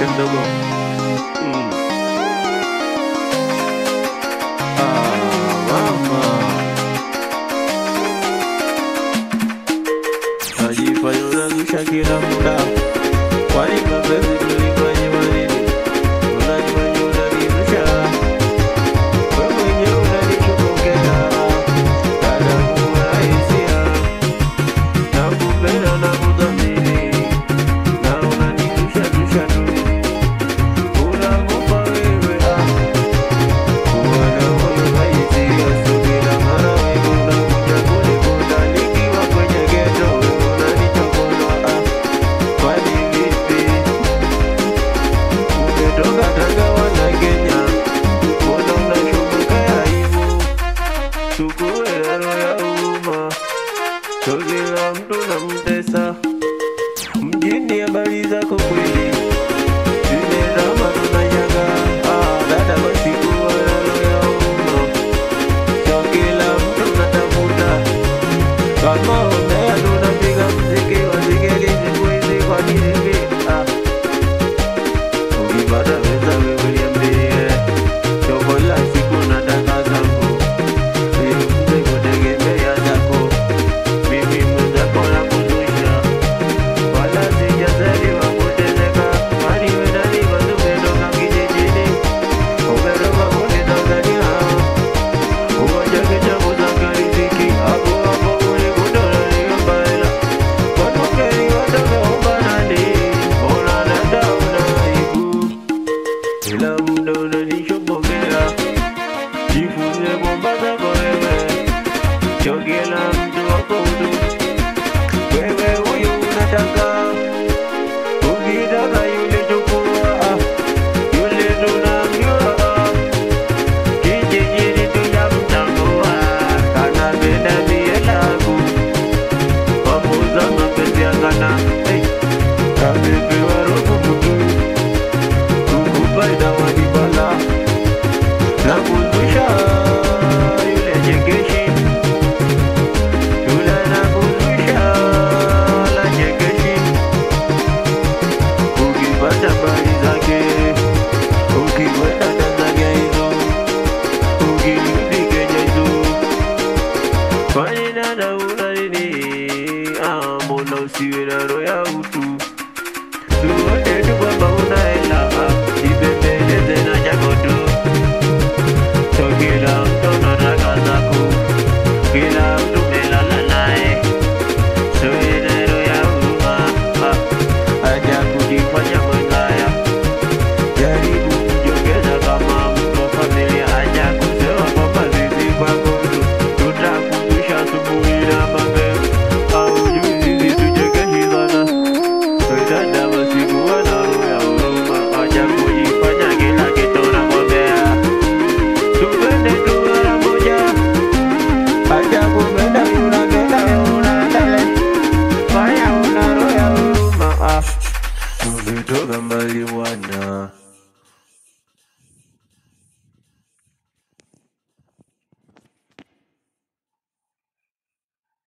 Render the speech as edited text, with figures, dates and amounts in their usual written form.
Nipishe mdogo. Mama najifanya unazusha kila muda. Kwani mapenzi tulifanya manini? Unajifanya unanizusha. Wewe mwenyewe unanichokokea. Dada kuna hisia. Nakupenda na kudhamini. Na unanizusha zusha tu. Unakufa wewe kuona moyo haisia. So kila mara wewe unakuja kunikuta. Nikiwa kwenye ghetto wewe unanichokonoa. Kwani vipi? Umetoka Tanga na Kenya. Mbona unashobokea hivo? Chukue roho ya umma. So kila mtu namtesa. Mjini habari zako kweli zimezama tunashangaa. Dada basi kuwa na roho ya umma. So kila mtu natafuta. Kama umbea tunapiga mziki wa zingeli siku hizi kwa nini? Ukipata pesa wewe niambie. Choko la siku nataka zangu. Ili mzee kutegemea zako. Mimi mwenzako nakuzusha. Wala sijazaliwa kuteseka. Kwani wewe nani bado umetoka kijijini? Umetoka kule Tanzania. Umoja kichapo za riziki. Hapo hapo ulikuta unaniomba hela. Watu ngeni watakaomba nani? Ona dada una aibu. Kila muda unanishobokea. Jifunze bomba zako wewe. Sio kila mtu wako utu. Wewe huyu unataka. Ukitaka yule chukua. Yule tunamjua. Kijijini tunamtambua. Kanapenda mie langu. Wamuza mapenzi ya kana. Kamepewa roho mtu. Kukupaida wanibala. Nakuzusha yule chekeshi. Yule nakuzusha la chekeshi. Ukipata habari zake. Ukikwenda Tanzania hizo. Ukirudi Kenya hizo. Kwani dada una nini? Mbona usiwe na roho ya utu? Tuone tu kwamba una hela. Jibembeleze na chako tu. So kila mtu anataka zako. Kila mtu melala naye. So ile roho ya huruma. Acha kujifanya mwenzaya. Jaribu kujongeza kama mtu wa familia. Acha kusema kwamba sisi kwako tu. Tutakuzusha asubuhi na mapema. Haujui sisi tuchekeshi sana. Dada basi kuwa na roho ya huruma. Acha kujifanya kila kitu unagombea. Tupende tu mara moja. Acha kupenda unapenda unadale. Fanya una roho ya huruma. Tumetoka mbali bwana.